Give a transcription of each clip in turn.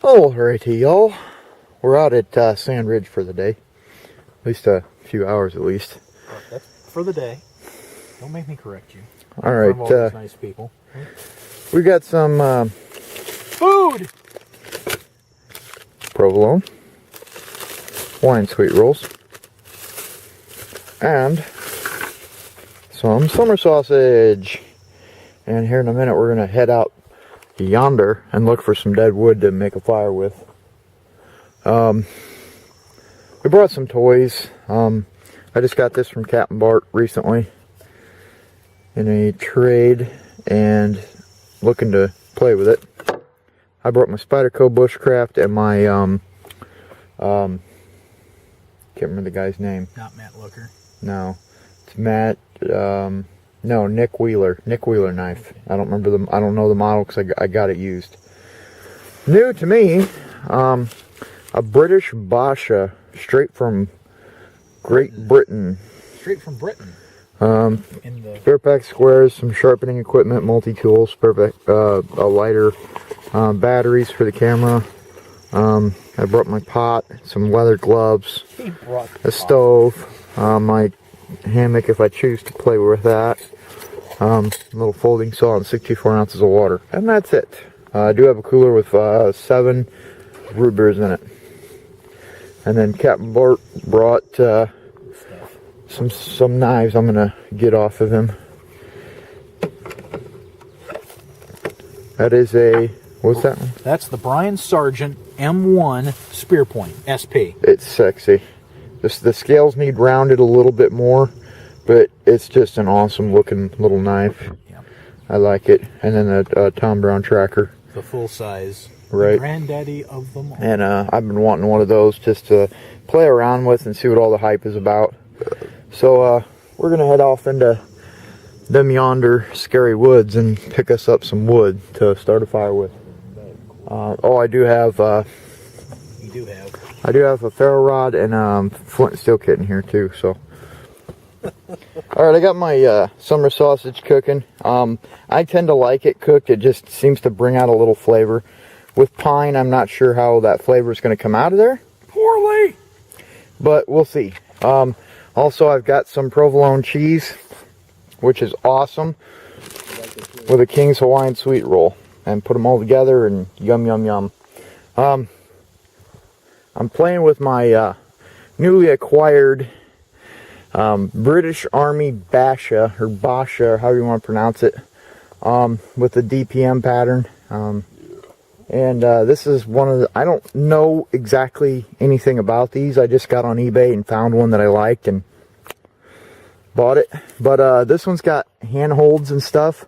Alrighty, y'all. We're out at Sand Ridge for the day. At least a few hours, at least. That's for the day. Don't make me correct you. Alright, all these nice people. We got some food! provolone, wine sweet rolls, and some summer sausage. And here in a minute, we're going to head out yonder and look for some dead wood to make a fire with. We brought some toys. I just got this from CapnBart recently in a trade and looking to play with it. I brought my Spyderco bushcraft and my can't remember the guy's name. Not Matt Looker. No, it's Matt. No, Nick Wheeler knife. Okay. I don't remember them. I don't know the model because I got it used. New to me, a British Basha, straight from Great Britain. Straight from Britain. Spare pack squares, some sharpening equipment, multi-tools, spare pack, a lighter, batteries for the camera. I brought my pot, some leather gloves, a stove, my hammock if I choose to play with that, a little folding saw, and 64 ounces of water, and that's it. I do have a cooler with 7 root beers in it. And then CapnBart brought some knives I'm gonna get off of him. That is a, what's that one? That's the Brian Sargent M1 Spear Point SP. It's sexy. The scales need rounded a little bit more, but it's just an awesome looking little knife. Yeah. I like it. And then the Tom Brown tracker. The full size. Right. The granddaddy of them all. And I've been wanting one of those just to play around with and see what all the hype is about. So we're going to head off into them yonder scary woods and pick us up some wood to start a fire with. Oh, I do have... You do have... I do have a ferro rod and flint and steel kit in here too, so. Alright, I got my summer sausage cooking. I tend to like it cooked. It just seems to bring out a little flavor. With pine, I'm not sure how that flavor is going to come out of there. Poorly! But we'll see. Also, I've got some provolone cheese, which is awesome, with a King's Hawaiian sweet roll. And put them all together and yum, yum, yum. I'm playing with my newly acquired British Army Basha, or Basha, however you want to pronounce it, with the DPM pattern. And this is one of the, I don't know exactly anything about these. I just got on eBay and found one that I liked and bought it. But this one's got handholds and stuff,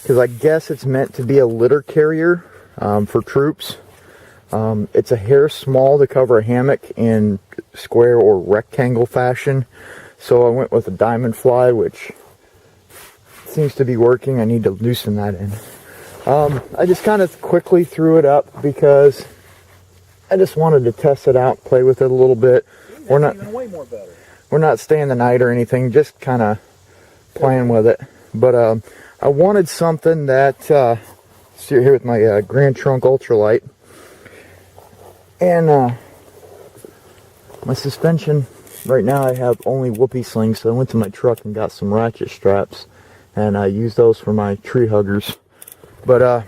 because I guess it's meant to be a litter carrier for troops. It's a hair small to cover a hammock in square or rectangle fashion. So I went with a diamond fly, which seems to be working. I need to loosen that in. I just kind of quickly threw it up because I just wanted to test it out, play with it a little bit. We're not staying the night or anything, just kind of playing with it. But I wanted something that, see here with my Grand Trunk Ultralight. And my suspension, right now I have only whoopee slings, so I went to my truck and got some ratchet straps. And I use those for my tree huggers. But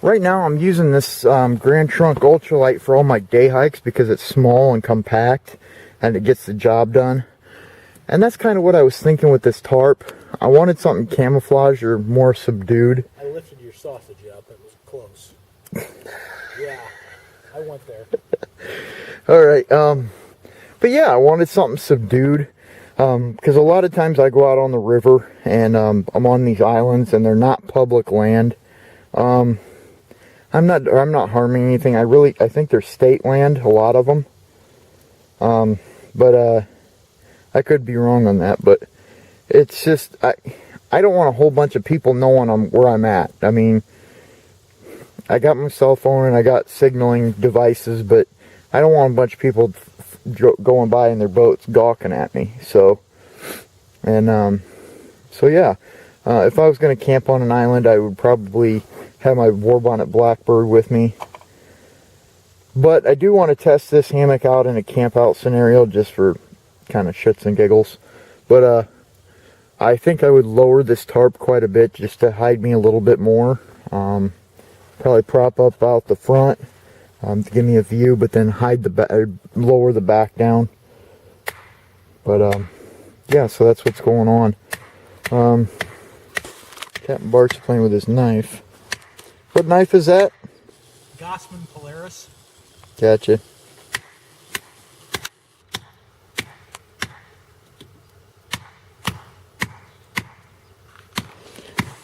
right now I'm using this Grand Trunk Ultralight for all my day hikes because it's small and compact and it gets the job done. And that's kind of what I was thinking with this tarp. I wanted something camouflage or more subdued. I lifted your sausage up. It was close. Yeah, I went there. Alright, but yeah, I wanted something subdued. Because a lot of times I go out on the river and I'm on these islands and they're not public land. I'm not harming anything. I think they're state land, a lot of them. But I could be wrong on that. But it's just I don't want a whole bunch of people knowing where I'm at. I mean, I got my cell phone and I got signaling devices, but I don't want a bunch of people going by in their boats gawking at me. So yeah, if I was going to camp on an island, I would probably have my Warbonnet Blackbird with me, But I do want to test this hammock out in a camp out scenario just for kind of shits and giggles. But I think I would lower this tarp quite a bit just to hide me a little bit more. Probably prop up out the front to give me a view, but then hide the back, lower the back down. But yeah, so that's what's going on. Captain Bart's playing with his knife. What knife is that? Gossman Polaris. Gotcha.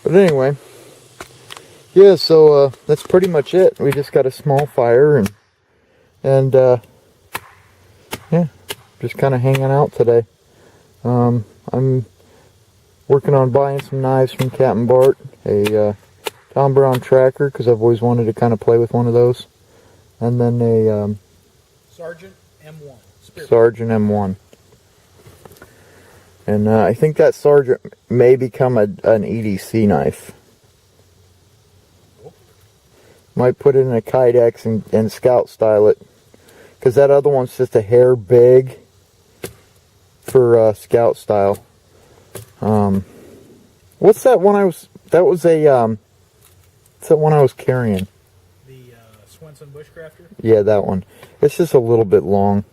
But anyway, yeah, so that's pretty much it. We just got a small fire and yeah, just kind of hanging out today. I'm working on buying some knives from Captain Bart, a Tom Brown tracker, because I've always wanted to kind of play with one of those, and then a Sergeant M1. Sergeant M1. And I think that Sergeant may become an EDC knife. Might put it in a Kydex and Scout style it. Because that other one's just a hair big for Scout style. What's that one that was what's that one I was carrying? The Swenson Bushcrafter? Yeah, that one. It's just a little bit long.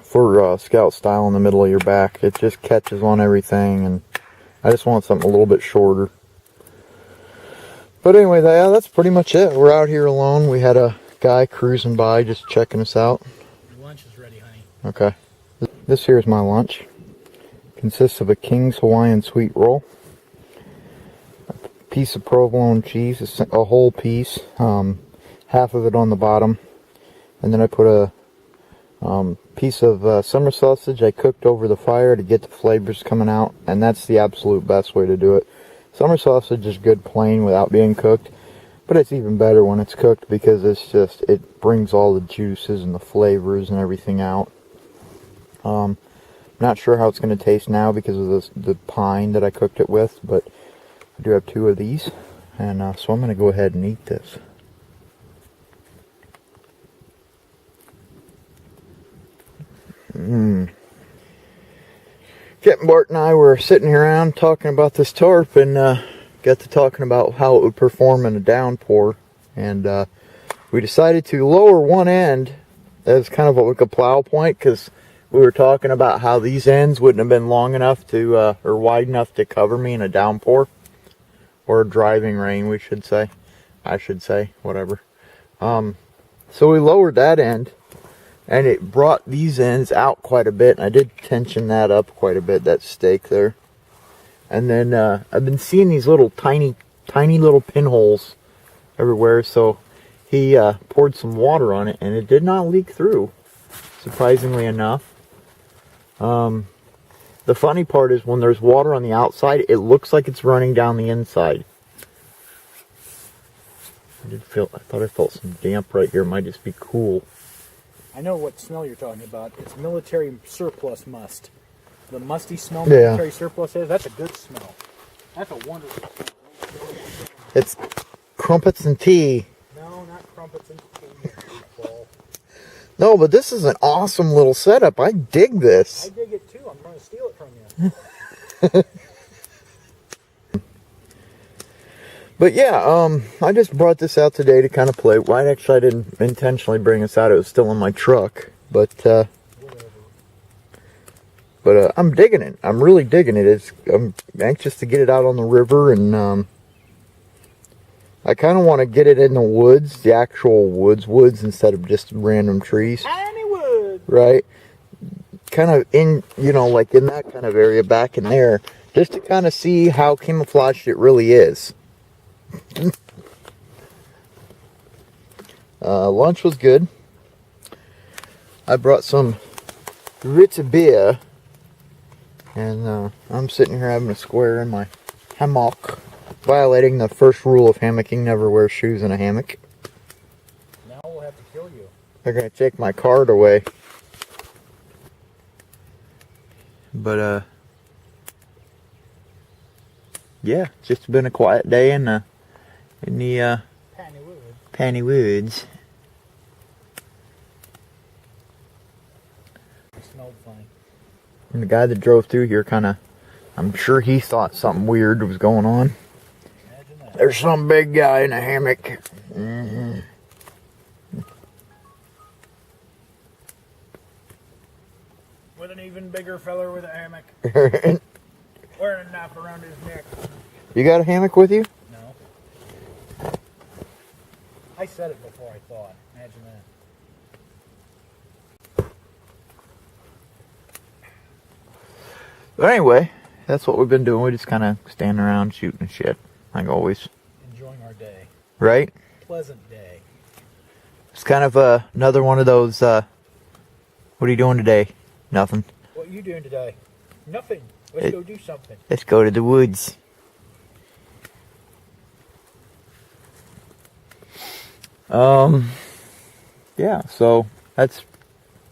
For Scout style in the middle of your back. It just catches on everything, and I just want something a little bit shorter. But anyway, yeah, that's pretty much it. We're out here alone. We had a guy cruising by just checking us out. Your lunch is ready, honey. Okay. This here is my lunch. Consists of a King's Hawaiian sweet roll, a piece of provolone cheese, a whole piece, half of it on the bottom, and then I put a piece of summer sausage I cooked over the fire to get the flavors coming out, and that's the absolute best way to do it. Summer sausage is good plain without being cooked, but it's even better when it's cooked because it brings all the juices and the flavors and everything out. Not sure how it's going to taste now because of the pine that I cooked it with, but I do have 2 of these, and so I'm going to go ahead and eat this. Captain Bart and I were sitting around talking about this tarp, and got to talking about how it would perform in a downpour, and we decided to lower one end as kind of like a plow point, because we were talking about how these ends wouldn't have been long enough to or wide enough to cover me in a downpour or driving rain, we should say. I should say, whatever. So we lowered that end, and it brought these ends out quite a bit. And I did tension that up quite a bit, that stake there. And then I've been seeing these little tiny little pinholes everywhere. So he poured some water on it, and it did not leak through, surprisingly enough. The funny part is when there's water on the outside, it looks like it's running down the inside. I thought I felt some damp right here. It might just be cool. I know what smell you're talking about. It's military surplus must. The musty smell military surplus is, that's a good smell. That's a wonderful smell. It's crumpets and tea. No, not crumpets and tea. No, but this is an awesome little setup. I dig this. I dig it too. I'm going to steal it from you. But yeah, I just brought this out today to kind of play. Well, actually, I didn't intentionally bring this out. It was still in my truck. But I'm digging it. I'm really digging it. I'm anxious to get it out on the river, and I kind of want to get it in the woods, the actual woods, instead of just random trees. Tiny wood. Right? Kind of in, like in that kind of area back in there, just to kind of see how camouflaged it really is. Lunch was good. I brought some Ritz beer, and I'm sitting here having a square in my hammock, violating the first rule of hammocking: never wear shoes in a hammock. Now we'll have to kill you. They're gonna take my card away. But yeah, it's just been a quiet day in the pack Penny Woods. It smelled fine. And the guy that drove through here I'm sure he thought something weird was going on. Imagine that. There's some big guy in a hammock. Mm-hmm. With an even bigger feller with a hammock. Wearing a knife around his neck. You got a hammock with you? No. I said it before I thought. Imagine that. But anyway, that's what we've been doing. We're just kind of standing around shooting shit, like always. Enjoying our day. Right? Pleasant day. It's kind of another one of those, what are you doing today? Nothing. What are you doing today? Nothing. Let's go do something. Let's go to the woods. Yeah, so that's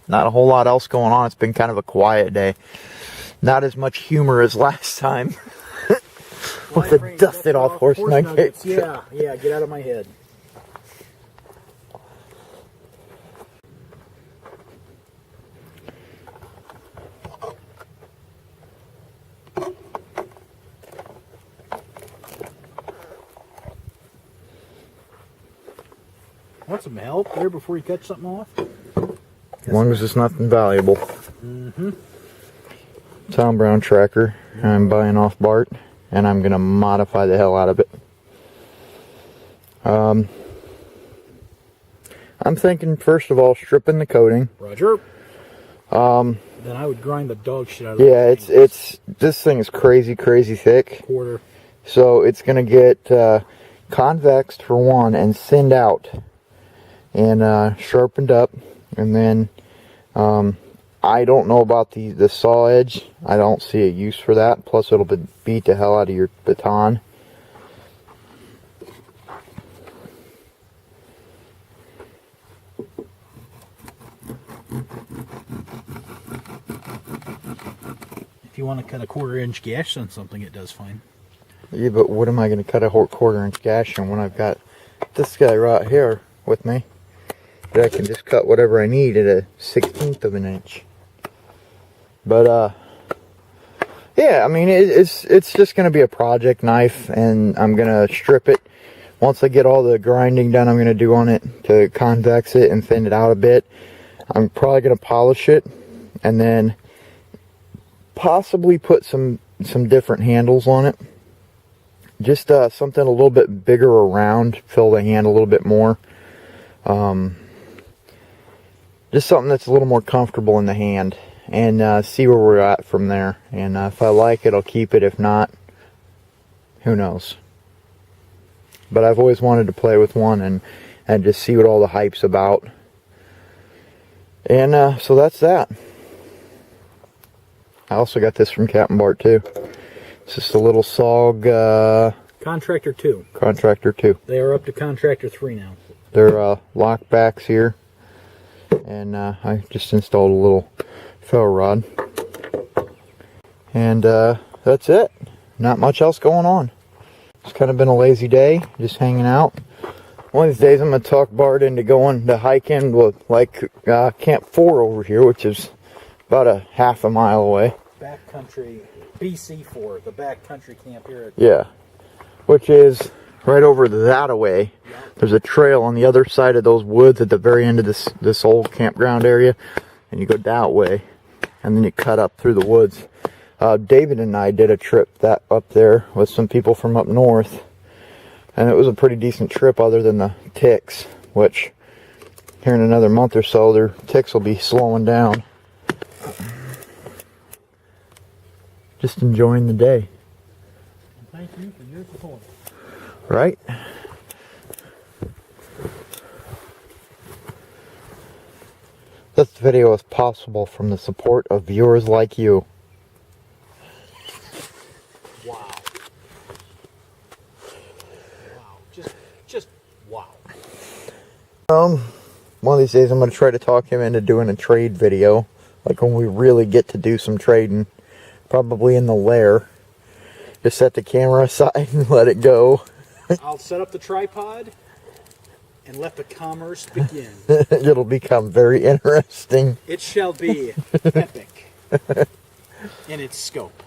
not a whole lot else going on. It's been kind of a quiet day. Not as much humor as last time. With the dusted off horse nuggets. Yeah, get out of my head. Want some help there before you cut something off? As long as it's nothing valuable. Mm-hmm. Tom Brown tracker. I'm buying off Bart, and I'm going to modify the hell out of it. I'm thinking, first of all, stripping the coating. Roger. Then I would grind the dog shit out of it. Yeah, this thing is crazy thick. Quarter. So it's going to get convexed for one and thinned out and sharpened up, and then I don't know about the saw edge. I don't see a use for that. Plus it'll beat the hell out of your baton. If you want to cut a 1/4 inch gash on something, it does fine. Yeah, but what am I going to cut a 1/4 inch gash on when I've got this guy right here with me? That I can just cut whatever I need at a 1/16 of an inch. But yeah, I mean it's just going to be a project knife, and I'm going to strip it. Once I get all the grinding done I'm going to do on it to convex it and thin it out a bit. I'm probably going to polish it and then possibly put some different handles on it. Just something a little bit bigger around, fill the hand a little bit more. Just something that's a little more comfortable in the hand, and see where we're at from there. And if I like it, I'll keep it. If not, who knows. But I've always wanted to play with one and just see what all the hype's about. And so that's that. I also got this from CapnBart too. It's just a little SOG. Contractor 2. Contractor 2. They are up to Contractor 3 now. They're lock backs here. And I just installed a little ferro rod. And that's it. Not much else going on. It's kind of been a lazy day, just hanging out. One of these days I'm going to talk Bart into going to hiking with like Camp 4 over here, which is about a half a mile away. Backcountry, BC4, the backcountry camp here. Yeah, which is right over that away. There's a trail on the other side of those woods at the very end of this old campground area, and you go that way, and then you cut up through the woods. David and I did a trip up there with some people from up north, and it was a pretty decent trip other than the ticks, which here in another month or so their ticks will be slowing down. Just enjoying the day. Thank you for your support. Right? This video is possible from the support of viewers like you. Wow. Wow. Just wow. One of these days I'm going to try to talk him into doing a trade video. Like when we really get to do some trading. Probably in the lair. Just set the camera aside and let it go. I'll set up the tripod. and let the commerce begin. It'll become very interesting. It shall be epic in its scope.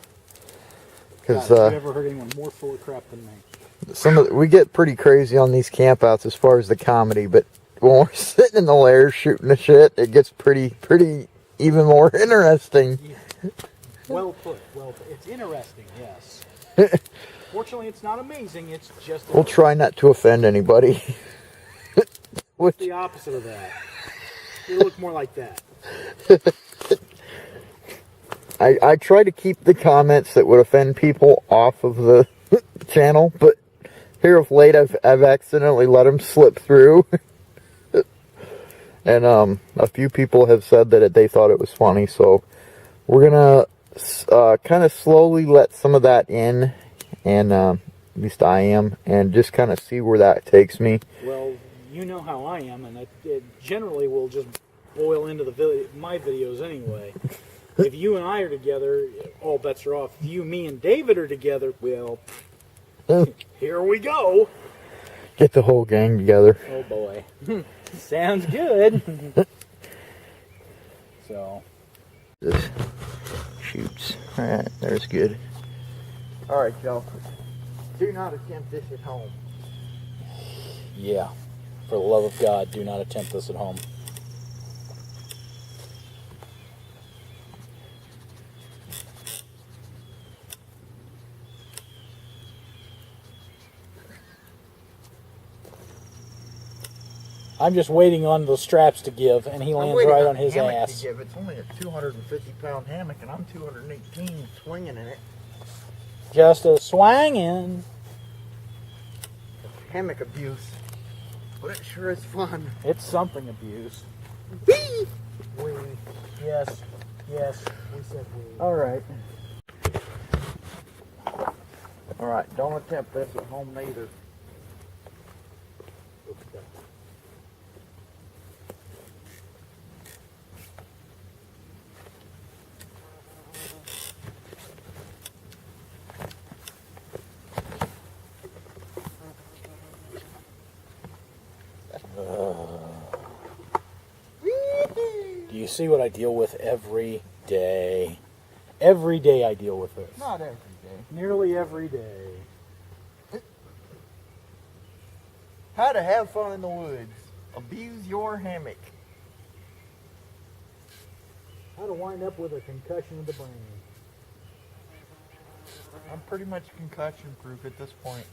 Because have you ever heard anyone more full of crap than me? We get pretty crazy on these campouts as far as the comedy, but when we're sitting in the lair shooting the shit, it gets pretty even more interesting. Yeah. Well put. It's interesting, yes. Fortunately, it's not amazing. It's just. We'll try not to offend anybody. What's the opposite of that? You look more like that. I try to keep the comments that would offend people off of the channel, but here of late I've accidentally let them slip through. And a few people have said that they thought it was funny, so we're gonna kind of slowly let some of that in, and at least I am, and just kind of see where that takes me. Well, you know how I am, and it generally will just boil into my videos anyway. If you and I are together, all bets are off. If you, me, and David are together, well, here we go. Get the whole gang together. Oh boy. Sounds good. So. This shoots. Alright, there's good. Alright, y'all. Do not attempt this at home. Yeah. For the love of God, do not attempt this at home. I'm just waiting on the straps to give, and he lands right on his ass. It's only a 250-pound hammock, and I'm 218 swinging in it. Just a swangin'. Hammock abuse. But it sure is fun. It's something abuse. Whee! We. Yes. Yes. We said we. Alright. Alright, don't attempt this at home neither. Do you see what I deal with every day? Every day I deal with this. Not every day. Nearly every day. How to have fun in the woods. Abuse your hammock. How to wind up with a concussion of the brain. I'm pretty much concussion proof at this point.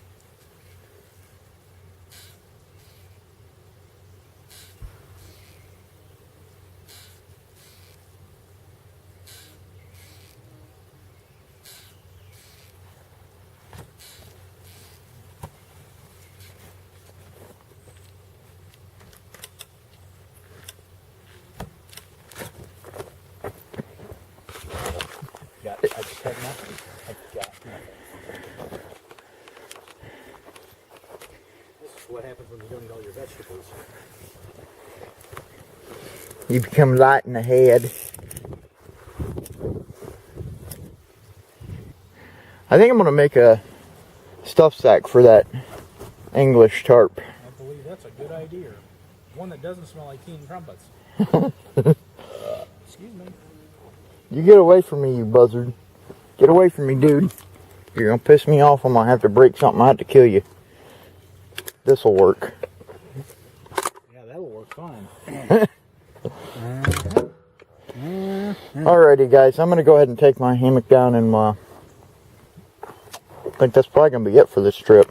I just had nothing. I got nothing. This is what happens when you don't eat all your vegetables. You become light in the head. I think I'm going to make a stuff sack for that English tarp. I believe that's a good idea. One that doesn't smell like tea and crumpets. Excuse me. You get away from me, you buzzard. Get away from me, dude. You're going to piss me off. I'm going to have to break something out to kill you. This'll work. Yeah, that'll work fine. Alrighty, guys. I'm going to go ahead and take my hammock down, and I think that's probably going to be it for this trip.